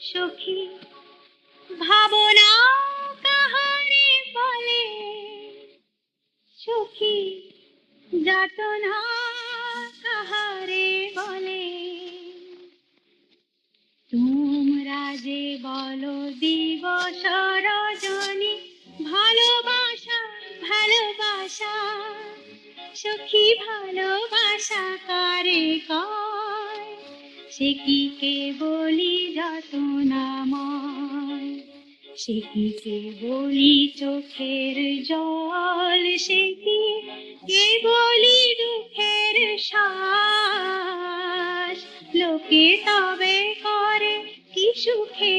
সখী ভাবনা কাহারে বলে, সখী যাতনা কাহারে বলে, তোমরা যে বলো দিবস রজনী ভালোবাসা ভালোবাসা, সখী ভালোবাসা কারে কয়, সে কি কেবলি যাতনাময়, সে কি কেবলি চোখের জল, সে কি কেবলি দুঃখের শ্বাস, লোকে তবে করে কি সুখে